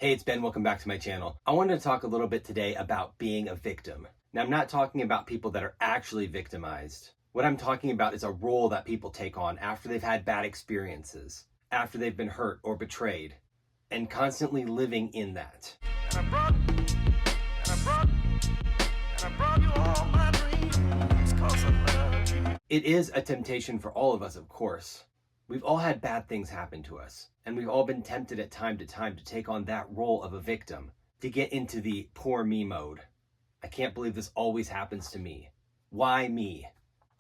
Hey, it's Ben. Welcome back to my channel. I wanted to talk a little bit today about being a victim. Now, I'm not talking about people that are actually victimized. What I'm talking about is a role that people take on after they've had bad experiences, after they've been hurt or betrayed, and constantly living in that. And I brought you all my dreams 'cause I love you. It is a temptation for all of us, of course. We've all had bad things happen to us, and we've all been tempted at time to time to take on that role of a victim, to get into the poor me mode. I can't believe this always happens to me. Why me?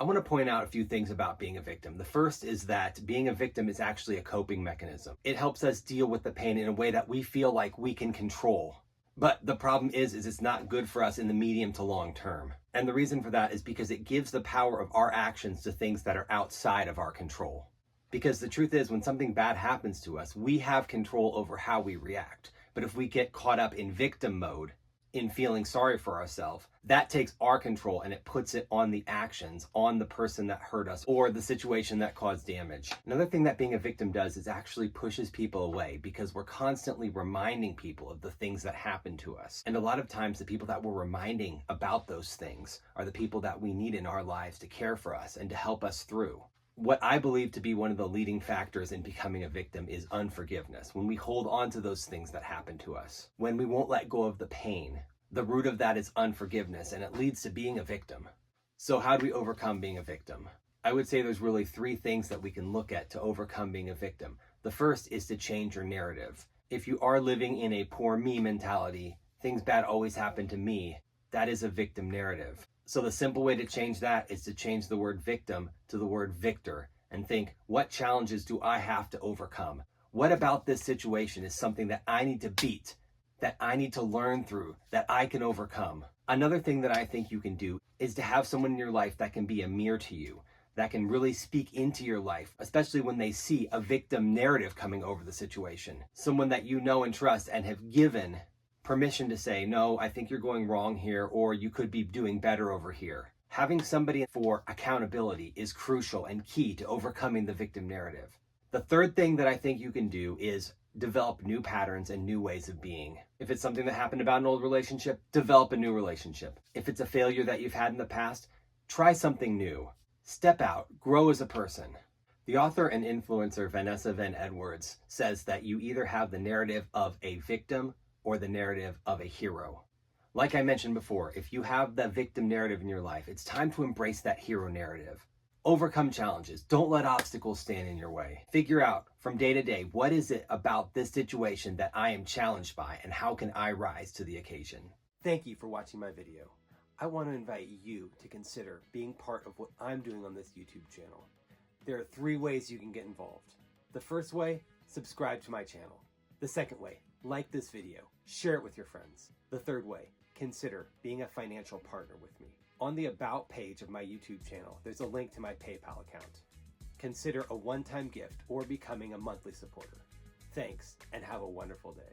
I want to point out a few things about being a victim. The first is that being a victim is actually a coping mechanism. It helps us deal with the pain in a way that we feel like we can control. But the problem is it's not good for us in the medium to long term. And the reason for that is because it gives the power of our actions to things that are outside of our control. Because the truth is, when something bad happens to us, we have control over how we react. But if we get caught up in victim mode, in feeling sorry for ourselves, that takes our control and it puts it on the actions, on the person that hurt us or the situation that caused damage. Another thing that being a victim does is actually pushes people away, because we're constantly reminding people of the things that happened to us. And a lot of times the people that we're reminding about those things are the people that we need in our lives to care for us and to help us through. What I believe to be one of the leading factors in becoming a victim is unforgiveness. When we hold on to those things that happen to us, when we won't let go of the pain, the root of that is unforgiveness, and it leads to being a victim. So how do we overcome being a victim? I would say there's really three things that we can look at to overcome being a victim. The first is to change your narrative. If you are living in a poor me mentality, things bad always happen to me, that is a victim narrative. So the simple way to change that is to change the word victim to the word victor and think, what challenges do I have to overcome? What about this situation is something that I need to beat, that I need to learn through, that I can overcome? Another thing that I think you can do is to have someone in your life that can be a mirror to you, that can really speak into your life, especially when they see a victim narrative coming over the situation. Someone that you know and trust and have given permission to say, no, I think you're going wrong here, or you could be doing better over here. Having somebody for accountability is crucial and key to overcoming the victim narrative. The third thing that I think you can do is develop new patterns and new ways of being. If it's something that happened about an old relationship, develop a new relationship. If it's a failure that you've had in the past, try something new. Step out, grow as a person. The author and influencer Vanessa Van Edwards says that you either have the narrative of a victim or the narrative of a hero. Like I mentioned before, if you have the victim narrative in your life, it's time to embrace that hero narrative. Overcome challenges. Don't let obstacles stand in your way. Figure out from day to day, what is it about this situation that I am challenged by, and how can I rise to the occasion? Thank you for watching my video. I want to invite you to consider being part of what I'm doing on this YouTube channel. There are 3 ways you can get involved. The first way, subscribe to my channel. The second way, like this video, share it with your friends. The third way, consider being a financial partner with me. On the About page of my YouTube channel, there's a link to my PayPal account. Consider a one-time gift or becoming a monthly supporter. Thanks, and have a wonderful day.